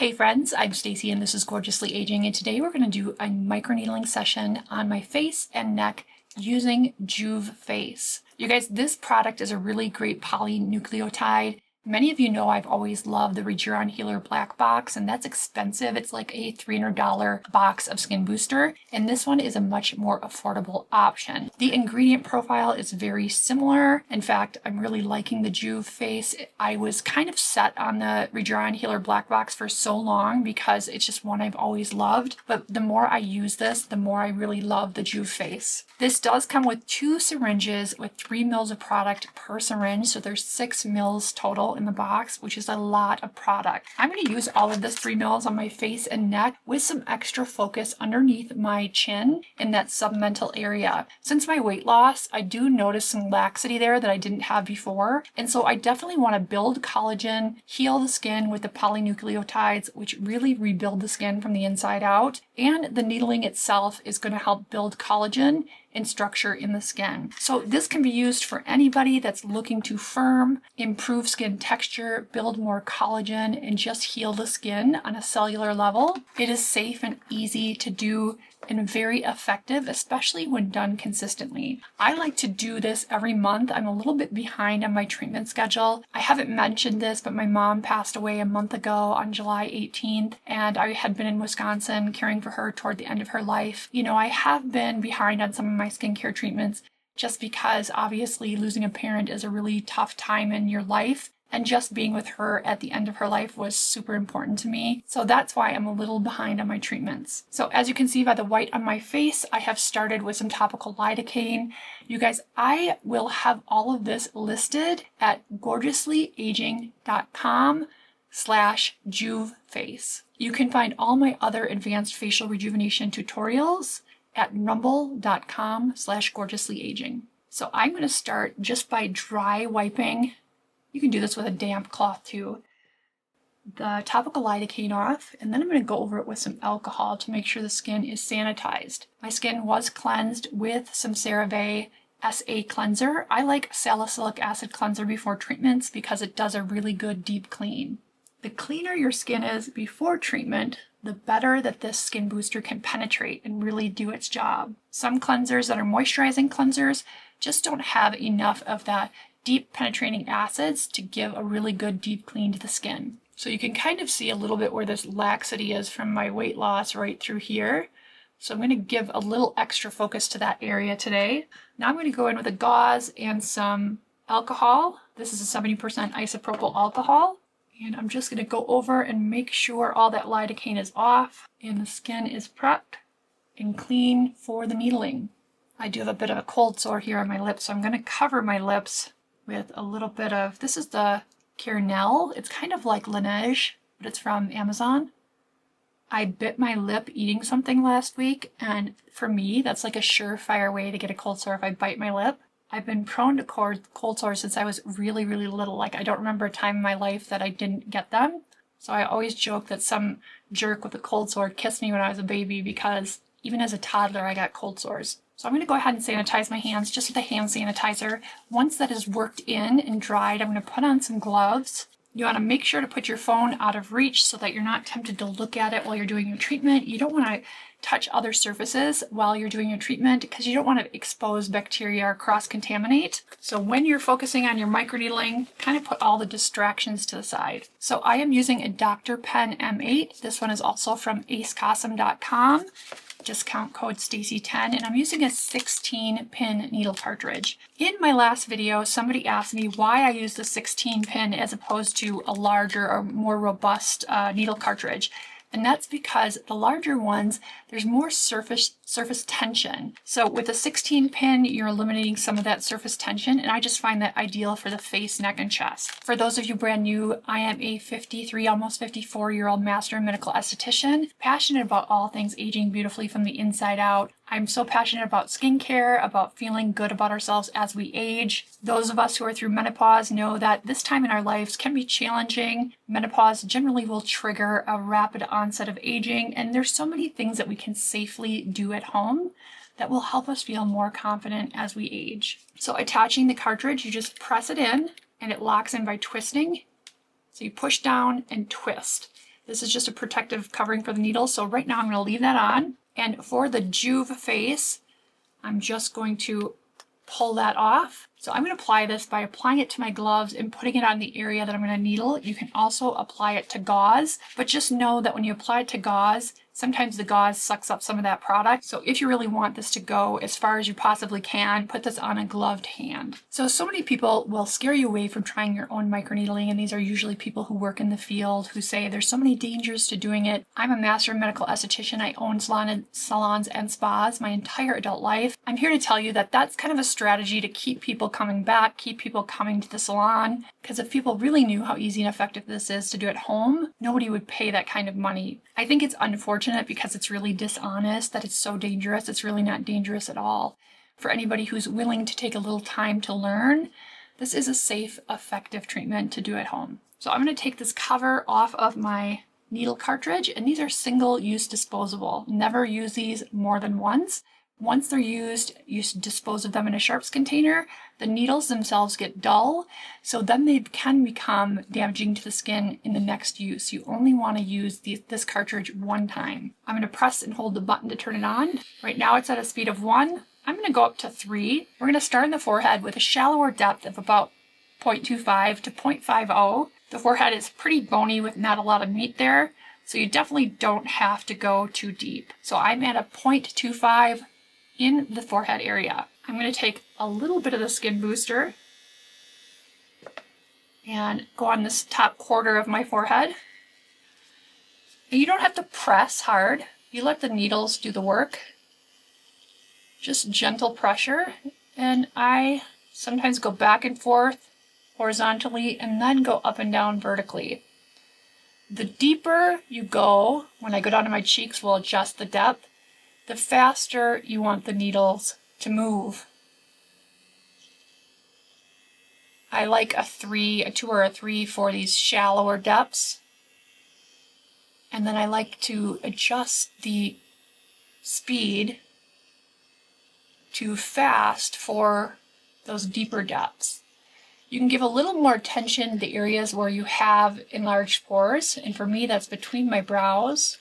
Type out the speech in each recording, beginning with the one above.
Hey friends, I'm Stacy and this is Gorgeously Aging, and today we're going to do a microneedling session on my face and neck using Juve Face. You guys, this product is a really great polynucleotide. Many of you know I've always loved the Rejuvenation Healer Black Box, and that's expensive. It's like a $300 box of skin booster, and this one is a much more affordable option. The ingredient profile is very similar. In fact, I'm really liking the Juve Face. I was kind of set on the Rejuvenation Healer Black Box for so long because it's just one I've always loved, but the more I use this, the more I really love the Juve Face. This does come with 2 syringes with 3 mils of product per syringe, so there's 6 mils total in the box, which is a lot of product. I'm going to use all of this 3 mils on my face and neck with some extra focus underneath my chin in that submental area. Since my weight loss, I do notice some laxity there that I didn't have before, and so I definitely want to build collagen, heal the skin with the polynucleotides, which really rebuild the skin from the inside out, and the needling itself is going to help build collagen and structure in the skin. So this can be used for anybody that's looking to firm, improve skin texture, build more collagen, and just heal the skin on a cellular level. It is safe and easy to do and very effective, especially when done consistently. I like to do this every month. I'm a little bit behind on my treatment schedule. I haven't mentioned this, but my mom passed away a month ago on July 18th, and I had been in Wisconsin caring for her toward the end of her life. You know, I have been behind on some of my skincare treatments just because obviously losing a parent is a really tough time in your life. And just being with her at the end of her life was super important to me. So that's why I'm a little behind on my treatments. So as you can see by the white on my face, I have started with some topical lidocaine. You guys, I will have all of this listed at gorgeouslyaging.com/juveface. You can find all my other advanced facial rejuvenation tutorials at rumble.com/gorgeouslyaging. So I'm going to start just by dry wiping. You can do this with a damp cloth too. The topical lidocaine off, and then I'm going to go over it with some alcohol to make sure the skin is sanitized. My skin was cleansed with some CeraVe SA cleanser. I like salicylic acid cleanser before treatments because it does a really good deep clean. The cleaner your skin is before treatment, the better that this skin booster can penetrate and really do its job. Some cleansers that are moisturizing cleansers just don't have enough of that deep penetrating acids to give a really good deep clean to the skin. So you can kind of see a little bit where this laxity is from my weight loss right through here. So I'm going to give a little extra focus to that area today. Now I'm going to go in with a gauze and some alcohol. This is a 70% isopropyl alcohol. And I'm just going to go over and make sure all that lidocaine is off and the skin is prepped and clean for the needling. I do have a bit of a cold sore here on my lips, so I'm going to cover my lips with a little bit of, this is the Kernel. It's kind of like Laneige, but it's from Amazon. I bit my lip eating something last week, and for me, that's like a surefire way to get a cold sore if I bite my lip. I've been prone to cold sores since I was really, really little. Like, I don't remember a time in my life that I didn't get them. So I always joke that some jerk with a cold sore kissed me when I was a baby because even as a toddler, I got cold sores. So I'm going to go ahead and sanitize my hands just with a hand sanitizer. Once that is worked in and dried, I'm going to put on some gloves. You want to make sure to put your phone out of reach so that you're not tempted to look at it while you're doing your treatment. You don't want to touch other surfaces while you're doing your treatment because you don't want to expose bacteria or cross-contaminate. So when you're focusing on your microneedling, kind of put all the distractions to the side. So I am using a Dr. Pen M8. This one is also from acecosm.com. Discount code Stacy10, and I'm using a 16-pin needle cartridge. In my last video, somebody asked me why I use the 16-pin as opposed to a larger or more robust needle cartridge. And that's because the larger ones, there's more surface tension. So with a 16-pin, you're eliminating some of that surface tension, and I just find that ideal for the face, neck, and chest. For those of you brand new, I am a 53, almost 54-year-old master and medical esthetician, passionate about all things aging beautifully from the inside out. I'm so passionate about skincare, about feeling good about ourselves as we age. Those of us who are through menopause know that this time in our lives can be challenging. Menopause generally will trigger a rapid onset of aging, and there's so many things that we can safely do at home that will help us feel more confident as we age. So attaching the cartridge, you just press it in and it locks in by twisting. So you push down and twist. This is just a protective covering for the needles. So right now I'm going to leave that on. And for the Juve face, I'm just going to pull that off. So I'm going to apply this by applying it to my gloves and putting it on the area that I'm going to needle. You can also apply it to gauze, but just know that when you apply it to gauze, sometimes the gauze sucks up some of that product. So if you really want this to go as far as you possibly can, put this on a gloved hand. So many people will scare you away from trying your own microneedling, and these are usually people who work in the field who say there's so many dangers to doing it. I'm a master medical esthetician. I own salons and spas my entire adult life. I'm here to tell you that that's kind of a strategy to keep people coming back, keep people coming to the salon, because if people really knew how easy and effective this is to do at home, nobody would pay that kind of money. I think it's unfortunate because it's really dishonest that it's so dangerous. It's really not dangerous at all. For anybody who's willing to take a little time to learn, this is a safe, effective treatment to do at home. So I'm going to take this cover off of my needle cartridge, and these are single-use disposable. Never use these more than once. Once they're used, you dispose of them in a sharps container. The needles themselves get dull, so then they can become damaging to the skin in the next use. You only want to use this cartridge one time. I'm going to press and hold the button to turn it on. Right now it's at a speed of 1. I'm going to go up to 3. We're going to start in the forehead with a shallower depth of about 0.25 to 0.50. The forehead is pretty bony with not a lot of meat there, so you definitely don't have to go too deep. So I'm at a 0.25 in the forehead area. I'm going to take a little bit of the skin booster and go on this top quarter of my forehead. And you don't have to press hard. You let the needles do the work. Just gentle pressure. And I sometimes go back and forth horizontally and then go up and down vertically. The deeper you go, when I go down to my cheeks, we'll adjust the depth. The faster you want the needles to move. I like a 2 or a 3 for these shallower depths. And then I like to adjust the speed to fast for those deeper depths. You can give a little more attention to the areas where you have enlarged pores, and for me that's between my brows.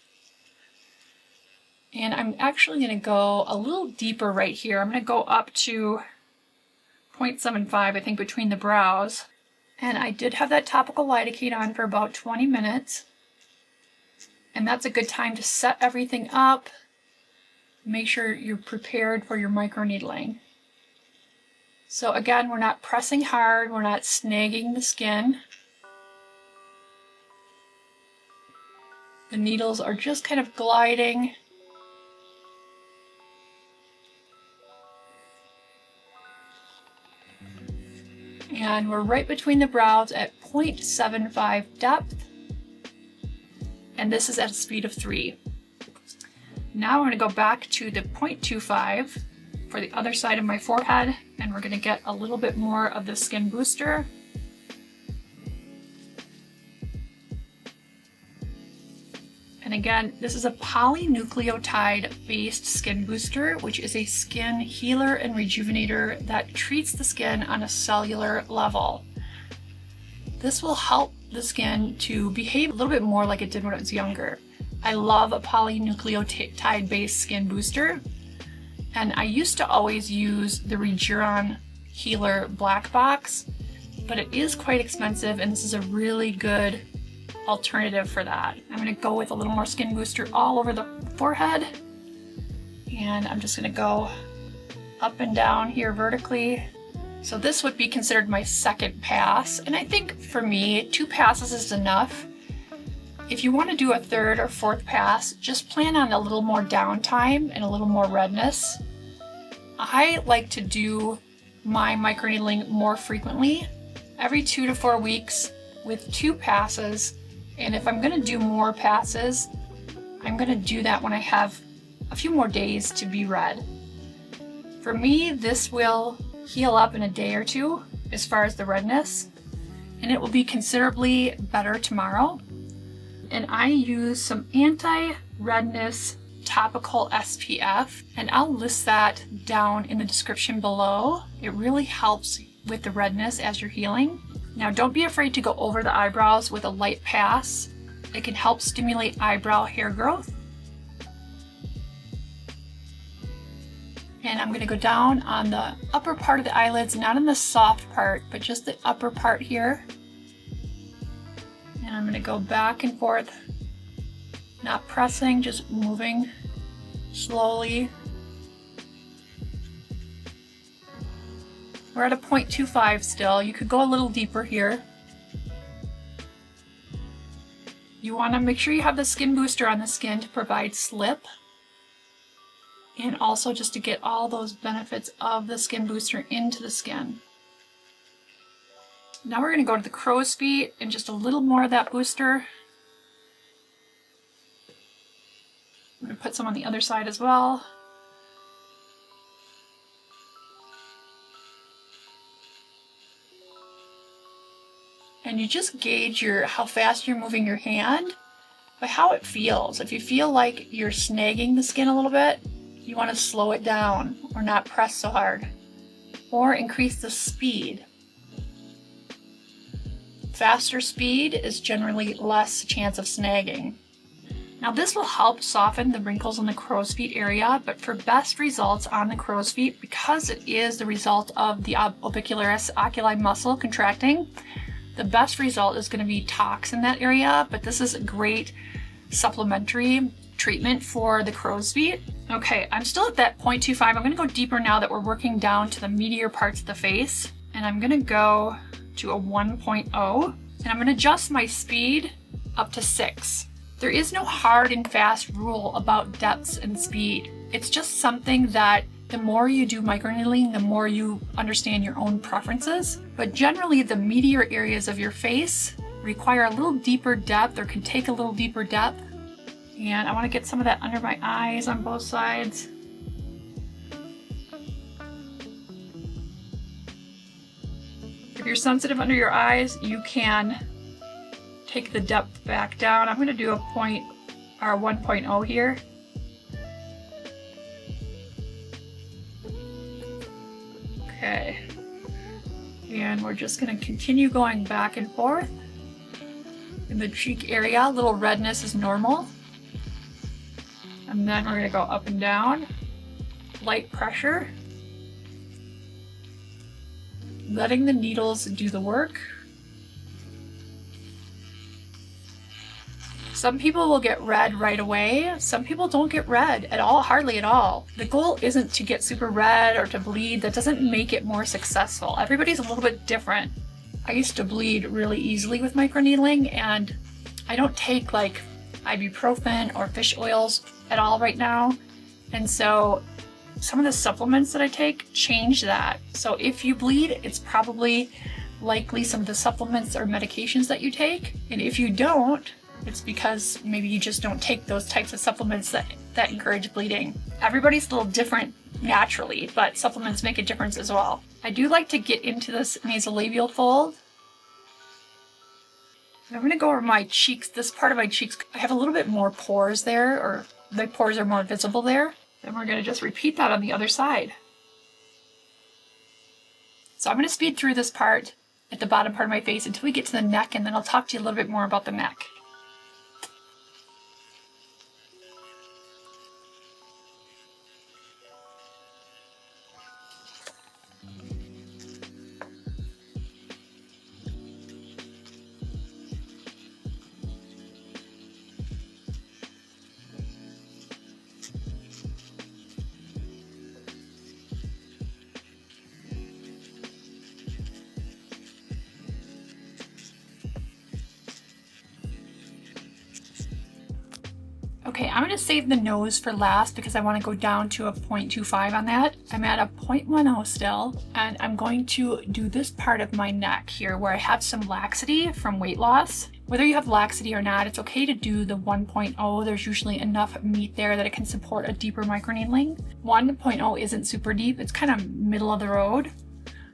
And I'm actually going to go a little deeper right here. I'm going to go up to 0.75, I think, between the brows. And I did have that topical lidocaine on for about 20 minutes. And that's a good time to set everything up. Make sure you're prepared for your microneedling. So again, we're not pressing hard, we're not snagging the skin. The needles are just kind of gliding. And we're right between the brows at 0.75 depth. And this is at a speed of 3. Now we're going to go back to the 0.25 for the other side of my forehead, and we're going to get a little bit more of the skin booster. And again, this is a polynucleotide-based skin booster, which is a skin healer and rejuvenator that treats the skin on a cellular level. This will help the skin to behave a little bit more like it did when it was younger. I love a polynucleotide-based skin booster, and I used to always use the Rejuron Healer Black Box, but it is quite expensive, and this is a really good alternative for that. I'm going to go with a little more skin booster all over the forehead, and I'm just going to go up and down here vertically. So this would be considered my second pass, and I think for me 2 passes is enough. If you want to do a 3rd or 4th pass, just plan on a little more downtime and a little more redness. I like to do my microneedling more frequently, every 2 to 4 weeks with 2 passes. And if I'm going to do more passes, I'm going to do that when I have a few more days to be red. For me, this will heal up in a day or 2 as far as the redness, and it will be considerably better tomorrow. And I use some anti-redness topical SPF, and I'll list that down in the description below. It really helps with the redness as you're healing. Now don't be afraid to go over the eyebrows with a light pass. It can help stimulate eyebrow hair growth. And I'm going to go down on the upper part of the eyelids, not in the soft part, but just the upper part here. And I'm going to go back and forth, not pressing, just moving slowly. We're at a 0.25 still. You could go a little deeper here. You want to make sure you have the skin booster on the skin to provide slip. And also just to get all those benefits of the skin booster into the skin. Now we're going to go to the crow's feet and just a little more of that booster. I'm going to put some on the other side as well. And you just gauge how fast you're moving your hand by how it feels. If you feel like you're snagging the skin a little bit, you want to slow it down or not press so hard, or increase the speed. Faster speed is generally less chance of snagging. Now this will help soften the wrinkles in the crow's feet area, but for best results on the crow's feet, because it is the result of the orbicularis oculi muscle contracting, the best result is going to be tox in that area, but this is a great supplementary treatment for the crow's feet. Okay, I'm still at that 0.25. I'm going to go deeper now that we're working down to the meatier parts of the face. And I'm going to go to a 1.0. And I'm going to adjust my speed up to 6. There is no hard and fast rule about depths and speed. It's just something that the more you do microneedling, the more you understand your own preferences. But generally, the meatier areas of your face require a little deeper depth or can take a little deeper depth. And I want to get some of that under my eyes on both sides. If you're sensitive under your eyes, you can take the depth back down. I'm going to do a 1.0 here. Okay. And we're just going to continue going back and forth. In the cheek area, a little redness is normal. And then we're going to go up and down, light pressure, letting the needles do the work. Some people will get red right away. Some people don't get red at all, hardly at all. The goal isn't to get super red or to bleed. That doesn't make it more successful. Everybody's a little bit different. I used to bleed really easily with microneedling, and I don't take like ibuprofen or fish oils at all right now, and so some of the supplements that I take change that. So if you bleed, it's probably likely some of the supplements or medications that you take, and if you don't, it's because maybe you just don't take those types of supplements that encourage bleeding. Everybody's a little different naturally, but supplements make a difference as well. I do like to get into this nasolabial fold. I'm going to go over my cheeks. This part of my cheeks, I have a little bit more pores there, or the pores are more visible there. And we're going to just repeat that on the other side. So I'm going to speed through this part at the bottom part of my face until we get to the neck, and then I'll talk to you a little bit more about the neck. Okay, I'm going to save the nose for last because I want to go down to a 0.25 on that. I'm at a 0.10 still, and I'm going to do this part of my neck here where I have some laxity from weight loss. Whether you have laxity or not, it's okay to do the 1.0. There's usually enough meat there that it can support a deeper microneedling. 1.0 isn't super deep. It's kind of middle of the road.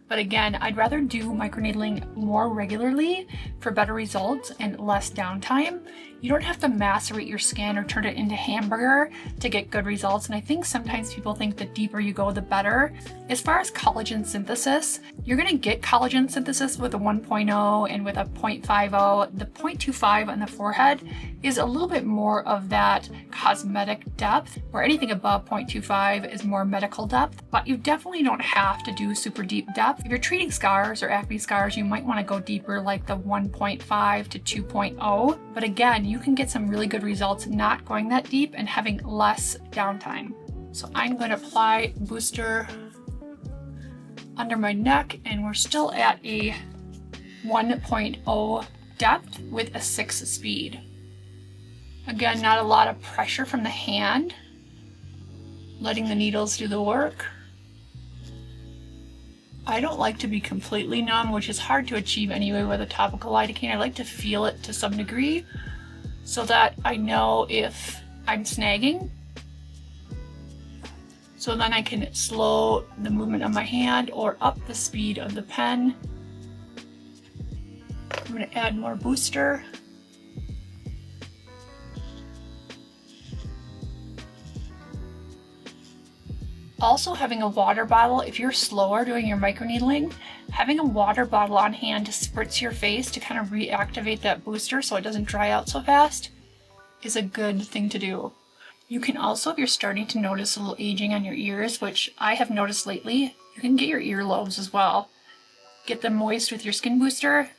But again, I'd rather do microneedling more regularly for better results and less downtime. You don't have to macerate your skin or turn it into hamburger to get good results. And I think sometimes people think the deeper you go, the better. As far as collagen synthesis, you're gonna get collagen synthesis with a 1.0 and with a 0.50. The 0.25 on the forehead is a little bit more of that cosmetic depth, where anything above 0.25 is more medical depth. But you definitely don't have to do super deep depth. If you're treating scars or acne scars, you might want to go deeper, like the 1.5 to 2.0. But again, you can get some really good results not going that deep and having less downtime. So I'm going to apply booster under my neck, and we're still at a 1.0 depth with a 6 speed. Again, not a lot of pressure from the hand, letting the needles do the work. I don't like to be completely numb, which is hard to achieve anyway with a topical lidocaine. I like to feel it to some degree so that I know if I'm snagging. So then I can slow the movement of my hand or up the speed of the pen. I'm going to add more booster. Also, having a water bottle, if you're slower doing your microneedling, having a water bottle on hand to spritz your face to kind of reactivate that booster so it doesn't dry out so fast is a good thing to do. You can also, if you're starting to notice a little aging on your ears, which I have noticed lately, you can get your earlobes as well. Get them moist with your skin booster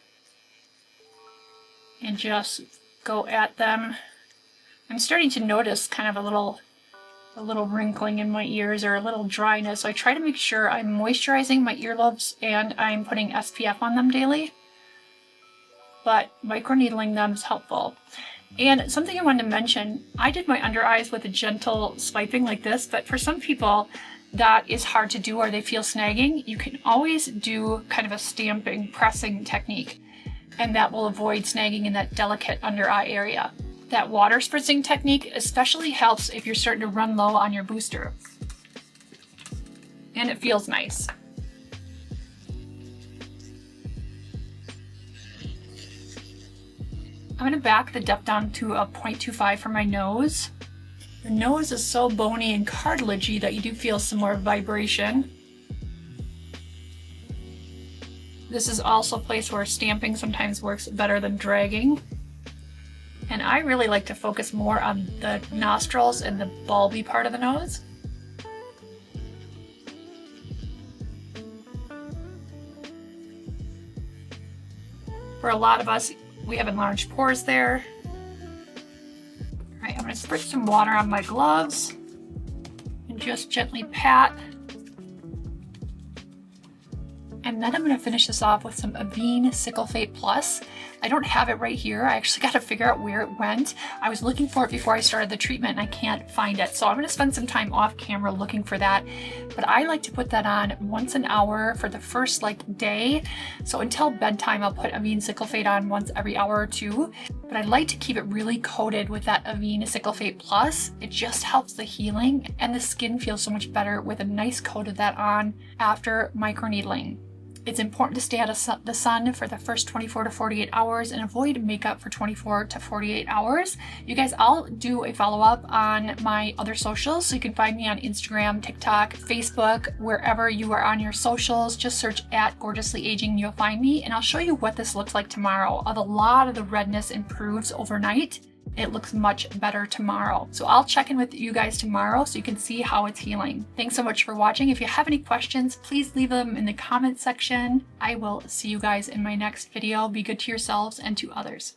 and just go at them. I'm starting to notice kind of a little wrinkling in my ears or a little dryness. So I try to make sure I'm moisturizing my earlobes and I'm putting SPF on them daily. But microneedling them is helpful. And something I wanted to mention, I did my under eyes with a gentle swiping like this, but for some people that is hard to do or they feel snagging, you can always do kind of a stamping, pressing technique, and that will avoid snagging in that delicate under eye area. That water spritzing technique especially helps if you're starting to run low on your booster. And it feels nice. I'm going to back the depth down to a 0.25 for my nose. The nose is so bony and cartilagey that you do feel some more vibration. This is also a place where stamping sometimes works better than dragging. And I really like to focus more on the nostrils and the bulby part of the nose. For a lot of us, we have enlarged pores there. All right, I'm going to spritz some water on my gloves and just gently pat. And then I'm going to finish this off with some Avene Cicaphate Plus. I don't have it right here. I actually got to figure out where it went. I was looking for it before I started the treatment and I can't find it. So I'm going to spend some time off camera looking for that. But I like to put that on once an hour for the first day. So until bedtime, I'll put Avene Cicaphate on once every hour or two. But I like to keep it really coated with that Avene Cicaphate Plus. It just helps the healing and the skin feels so much better with a nice coat of that on after microneedling. It's important to stay out of the sun for the first 24 to 48 hours and avoid makeup for 24 to 48 hours. You guys, I'll do a follow-up on my other socials, so you can find me on Instagram, TikTok, Facebook, wherever you are on your socials. Just search at Gorgeously Aging, you'll find me, and I'll show you what this looks like tomorrow. A lot of the redness improves overnight. It looks much better tomorrow. So I'll check in with you guys tomorrow so you can see how it's healing. Thanks so much for watching. If you have any questions, please leave them in the comment section. I will see you guys in my next video. Be good to yourselves and to others.